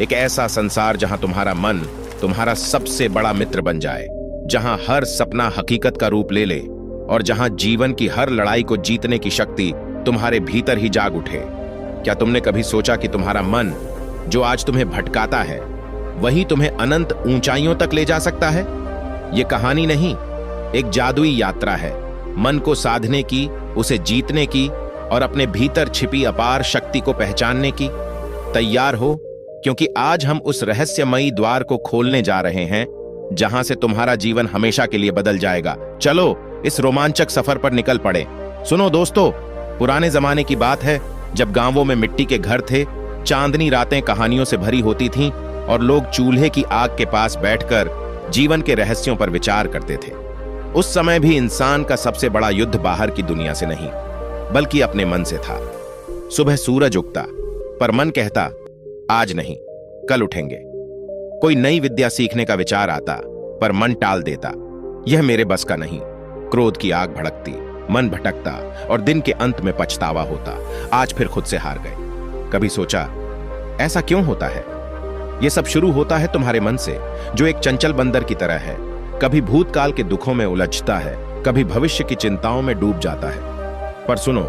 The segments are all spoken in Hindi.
एक ऐसा संसार जहां तुम्हारा मन तुम्हारा सबसे बड़ा मित्र बन जाए, जहां हर सपना हकीकत का रूप ले ले और जहां जीवन की हर लड़ाई को जीतने की शक्ति तुम्हारे भीतर ही जाग उठे। क्या तुमने कभी सोचा कि तुम्हारा मन जो आज तुम्हें भटकाता है वही तुम्हें अनंत ऊंचाइयों तक ले जा सकता है? यह कहानी नहीं, एक जादुई यात्रा है, मन को साधने की, उसे जीतने की और अपने भीतर छिपी अपार शक्ति को पहचानने की। तैयार हो, क्योंकि आज हम उस रहस्यमयी द्वार को खोलने जा रहे हैं जहां से तुम्हारा जीवन हमेशा के लिए बदल जाएगा। चलो इस रोमांचक सफर पर निकल पड़े। सुनो दोस्तों, पुराने जमाने की बात है जब गांवों में मिट्टी के घर थे, चांदनी रातें कहानियों से भरी होती थीं और लोग चूल्हे की आग के पास बैठकर जीवन के रहस्यों पर विचार करते थे। उस समय भी इंसान का सबसे बड़ा युद्ध बाहर की दुनिया से नहीं बल्कि अपने मन से था। सुबह सूरज उगता पर मन कहता आज नहीं, कल उठेंगे। कोई नई विद्या सीखने का विचार आता पर मन टाल देता, यह मेरे बस का नहीं। क्रोध की आग भड़कती, मन भटकता और दिन के अंत में पछतावा होता, आज फिर खुद से हार गए। कभी सोचा ऐसा क्यों होता है? यह सब शुरू होता है तुम्हारे मन से, जो एक चंचल बंदर की तरह है, कभी भूतकाल के दुखों में उलझता है, कभी भविष्य की चिंताओं में डूब जाता है। पर सुनो,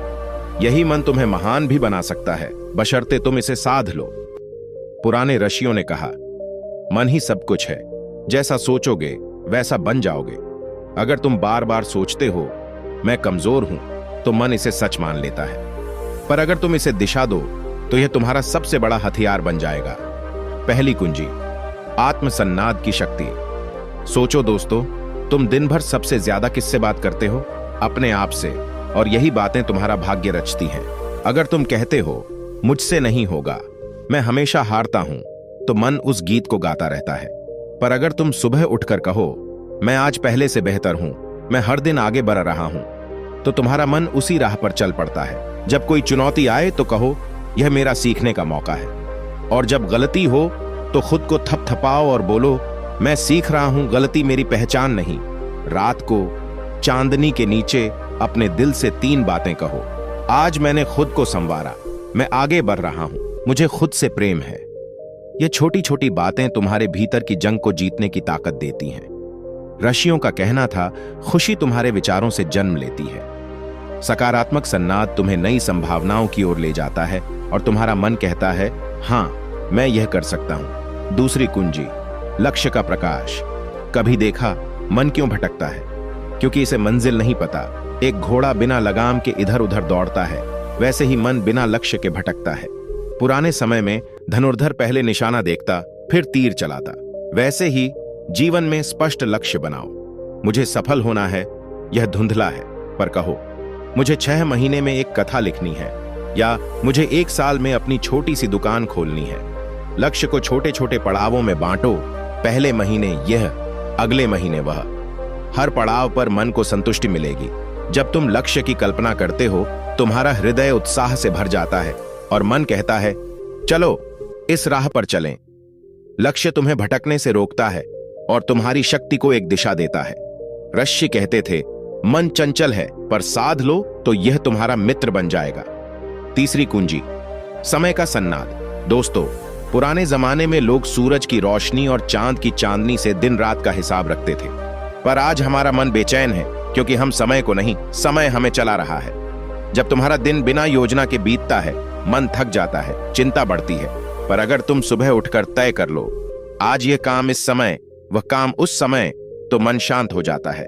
यही मन तुम्हें महान भी बना सकता है, बशर्ते तुम इसे साध लो। पुराने ऋषियों ने कहा, मन ही सब कुछ है, जैसा सोचोगे वैसा बन जाओगे। अगर तुम बार बार सोचते हो मैं कमजोर हूं, तो मन इसे सच मान लेता है, पर अगर तुम इसे दिशा दो तो यह तुम्हारा सबसे बड़ा हथियार बन जाएगा। पहली कुंजी, आत्मसन्नाद की शक्ति। सोचो दोस्तों, तुम दिन भर सबसे ज्यादा किससे बात करते हो? अपने आप से, और यही बातें तुम्हारा भाग्य रचती हैं। अगर तुम कहते हो मुझसे नहीं होगा, मैं हमेशा हारता हूं, तो मन उस गीत को गाता रहता है। पर अगर तुम सुबह उठकर कहो मैं आज पहले से बेहतर हूं, मैं हर दिन आगे बढ़ रहा हूं, तो तुम्हारा मन उसी राह पर चल पड़ता है। जब कोई चुनौती आए तो कहो यह मेरा सीखने का मौका है, और जब गलती हो तो खुद को थपथपाओ और बोलो मैं सीख रहा हूं, गलती मेरी पहचान नहीं। रात को चांदनी के नीचे अपने दिल से 3 बातें कहो, आज मैंने खुद को संवारा, मैं आगे बढ़ रहा हूं, मुझे खुद से प्रेम है। ये छोटी छोटी बातें तुम्हारे भीतर की जंग को जीतने की ताकत देती हैं। ऋषियों का कहना था, खुशी तुम्हारे विचारों से जन्म लेती है। सकारात्मक सन्नाद तुम्हें नई संभावनाओं की ओर ले जाता है और तुम्हारा मन कहता है हां, मैं यह कर सकता हूं। दूसरी कुंजी, लक्ष्य का प्रकाश। कभी देखा मन क्यों भटकता है? क्योंकि इसे मंजिल नहीं पता। एक घोड़ा बिना लगाम के इधर उधर दौड़ता है, वैसे ही मन बिना लक्ष्य के भटकता है। पुराने समय में धनुर्धर पहले निशाना देखता फिर तीर चलाता, वैसे ही जीवन में स्पष्ट लक्ष्य बनाओ। मुझे सफल होना है, यह धुंधला है, पर कहो मुझे 6 महीने में एक कथा लिखनी है, या मुझे 1 साल में अपनी छोटी सी दुकान खोलनी है। लक्ष्य को छोटे छोटे पड़ावों में बांटो, पहले महीने यह, अगले महीने वह। हर पड़ाव पर मन को संतुष्टि मिलेगी। जब तुम लक्ष्य की कल्पना करते हो, तुम्हारा हृदय उत्साह से भर जाता है और मन कहता है चलो इस राह पर चलें। लक्ष्य तुम्हें भटकने से रोकता है और तुम्हारी शक्ति को एक दिशा देता है। ऋषि कहते थे मन चंचल है, पर साध लो तो यह तुम्हारा मित्र बन जाएगा। तीसरी कुंजी, समय का सन्नाद। दोस्तों, पुराने जमाने में लोग सूरज की रोशनी और चांद की चांदनी से दिन रात का हिसाब रखते थे, पर आज हमारा मन बेचैन है क्योंकि हम समय को नहीं, समय हमें चला रहा है। जब तुम्हारा दिन बिना योजना के बीतता है, मन थक जाता है, चिंता बढ़ती है। पर अगर तुम सुबह उठकर तय कर लो आज ये काम इस समय, वह काम उस समय, तो मन शांत हो जाता है।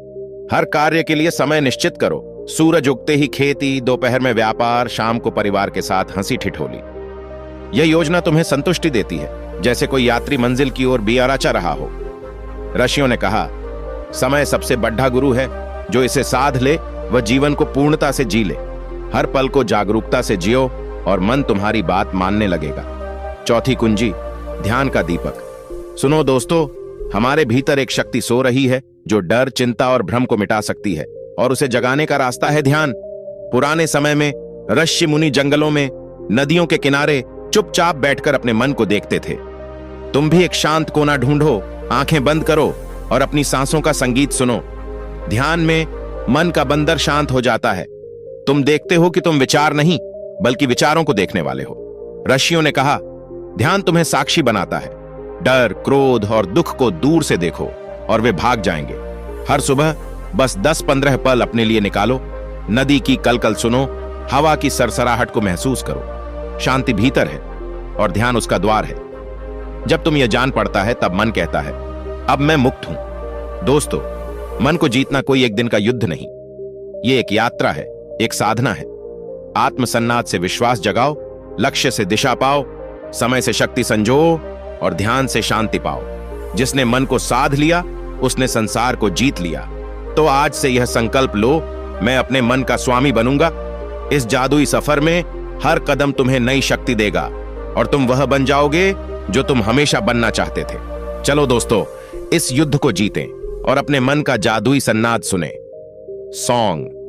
हर कार्य के लिए समय निश्चित करो। सूरज उगते ही खेती, दोपहर में व्यापार, शाम को परिवार के साथ हंसी ठिठोली। यह योजना तुम्हें संतुष्टि देती है, जैसे कोई यात्री मंजिल की ओर बियाराचा रहा हो। ऋषियों ने कहा समय सबसे बड़ा गुरु है, जो इसे साध ले वह जीवन को पूर्णता से जी ले। हर पल को जागरूकता से जियो और मन तुम्हारी बात मानने लगेगा। चौथी कुंजी, ध्यान का दीपक। सुनो दोस्तों, हमारे भीतर एक शक्ति सो रही है जो डर, चिंता और भ्रम को मिटा सकती है, और उसे जगाने का रास्ता है ध्यान। पुराने समय में ऋषि मुनि जंगलों में, नदियों के किनारे चुपचाप बैठकर अपने मन को देखते थे। तुम भी एक शांत कोना ढूंढो, आंखें बंद करो और अपनी सांसों का संगीत सुनो। ध्यान में मन का बंदर शांत हो जाता है। तुम देखते हो कि तुम विचार नहीं बल्कि विचारों को देखने वाले हो। ऋषियों ने कहा ध्यान तुम्हें साक्षी बनाता है। डर, क्रोध और दुख को दूर से देखो और वे भाग जाएंगे। हर सुबह बस 10-15 पल अपने लिए निकालो। नदी की कलकल सुनो, हवा की सरसराहट को महसूस करो। शांति भीतर है और ध्यान उसका द्वार है। जब तुम यह जान पड़ता है तब मन कहता है, अब मैं मुक्त हूं। दोस्तों, मन को जीतना कोई एक दिन का युद्ध नहीं, यह एक यात्रा है, एक साधना है। आत्मसन्नाद से विश्वास जगाओ, लक्ष्य से दिशा पाओ, समय से शक्ति संजोओ और ध्यान से शांति पाओ। जिसने मन को साध लिया उसने संसार को जीत लिया। तो आज से यह संकल्प लो, मैं अपने मन का स्वामी बनूंगा। इस जादुई सफर में हर कदम तुम्हें नई शक्ति देगा और तुम वह बन जाओगे जो तुम हमेशा बनना चाहते थे। चलो दोस्तों, इस युद्ध को जीतें और अपने मन का जादुई सन्नाद सुने। सॉन्ग।